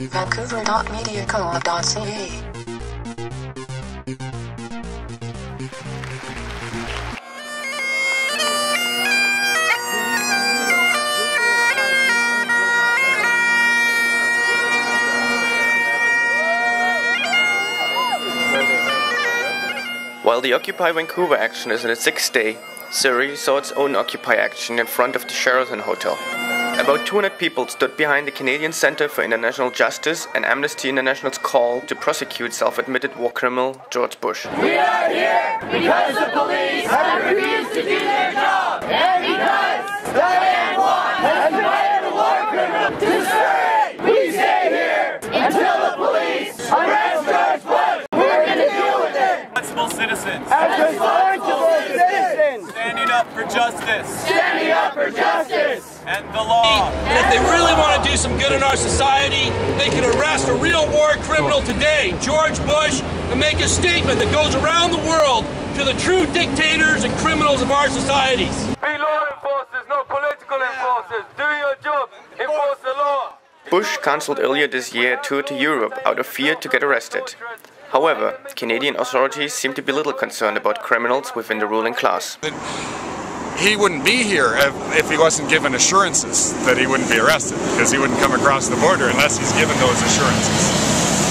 Vancouver.mediaco.ca. While the Occupy Vancouver action is in its 6th day, Surrey saw its own Occupy action in front of the Sheraton hotel. About 200 people stood behind the Canadian Centre for International Justice and Amnesty International's call to prosecute self-admitted war criminal George Bush. We are here because the police have refused to do their job, and because the mainland has invited a war criminal to Surrey. We stay here until the police arrest George Bush. We're going to deal with it. Responsible citizens. As responsible citizens. Standing up for justice. Standing up for justice. And the law. And if they really want to do some good in our society, they can arrest a real war criminal today, George Bush, and make a statement that goes around the world to the true dictators and criminals of our societies. Be law enforcers, not political enforcers. Do your job. Enforce the law. Bush cancelled earlier this year a tour to Europe out of fear to get arrested. However, Canadian authorities seem to be little concerned about criminals within the ruling class. He wouldn't be here if he wasn't given assurances that he wouldn't be arrested, because he wouldn't come across the border unless he's given those assurances.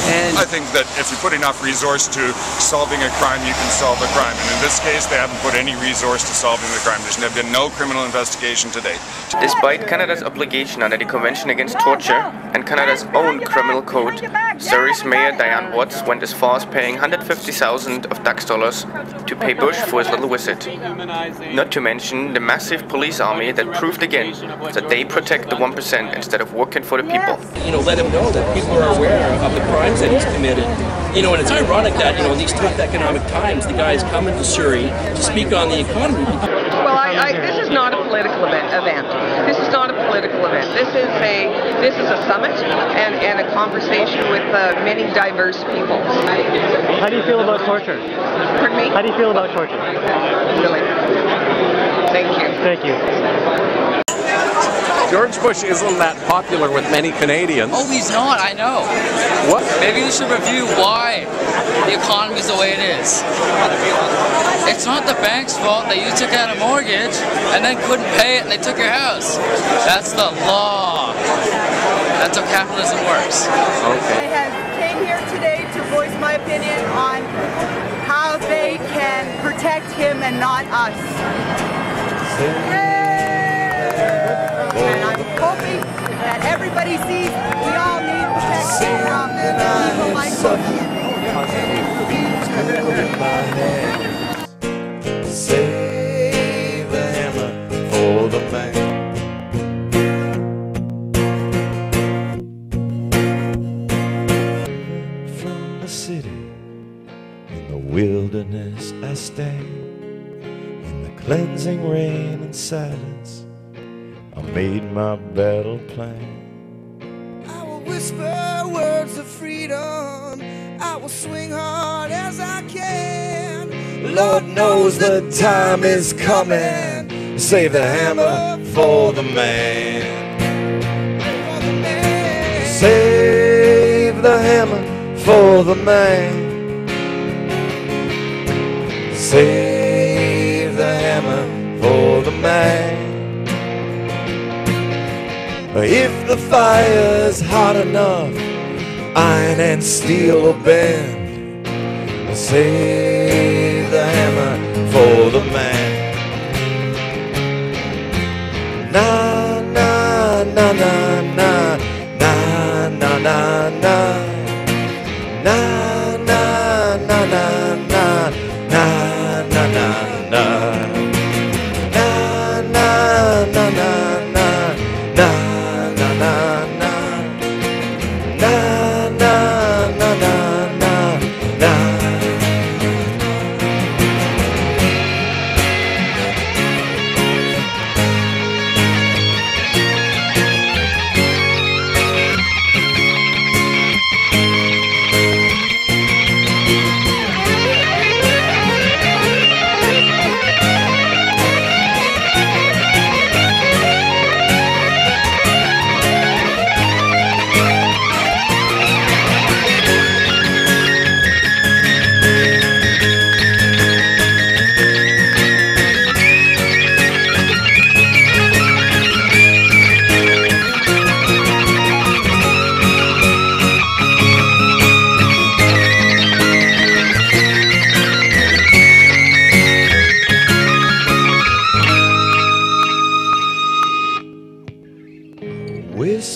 And I think that if you put enough resource to solving a crime, you can solve a crime. And in this case, they haven't put any resource to solving the crime. There's been no criminal investigation to date. Despite Canada's obligation under the Convention Against Torture and Canada's own criminal code, Surrey's Mayor Diane Watts went as far as paying $150,000 of tax dollars to pay Bush for his little visit. Not to mention the massive police army that proved again that they protect the 1% instead of working for the people. Let him know that people are aware of the crimes that he's committed. And it's ironic that, in these tough economic times, the guy's coming to Surrey to speak on the economy. Well, this is not a political event. This is not a political event. This is a summit and a conversation with many diverse people. How do you feel about torture? Pardon me? How do you feel about torture? Really? Thank you. Thank you. George Bush isn't that popular with many Canadians. Oh, he's not, I know. What? Maybe we should review why the economy is the way it is. It's not the bank's fault that you took out a mortgage and then couldn't pay it and they took your house. That's the law. That's how capitalism works. Okay. I came here today to voice my opinion on how they can protect him and not us. And I'm hoping that everybody sees we all need protection from people like Save the hammer for the man. From the city, in the wilderness I stay, in the cleansing rain and silence I made my battle plan. I will whisper words of freedom, I will swing hard as I can. Lord knows the time is coming, save the hammer for the man. Save the hammer for the man. Save the hammer for the man. If the fire's hot enough, iron and steel will bend. Save the hammer for the man. Na na na na na na na na na na na na na na na na na na.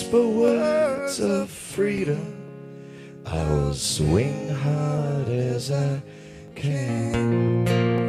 whisper words of freedom. I will swing hard as I can.